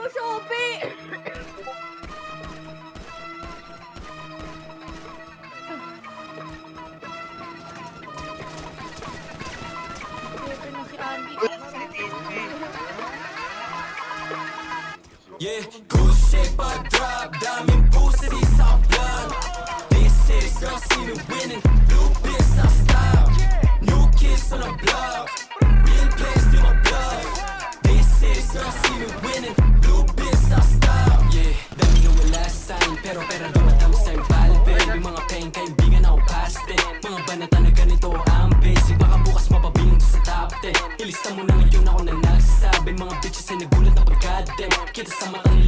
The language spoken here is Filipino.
Shopee! Pepe na si Andy. Yeah, good shape I drop, daming pussy sa vlog. This is girl see me winning, blue biz sa style. New kids on the block, real place to my bluff. This is girl see me winning, blue biz sa style. Yeah, dami nung wala sign, pero pera dumatang sa impal. Baby, mga pain, kaibigan ako past it. Mga banata na ganito ang basic, baka bukas mapabilang sa top 10. Ilista mo na ngayon ako na nagsasabi, mga bitches ay nagulat na pagkadem. Kita sa mata nila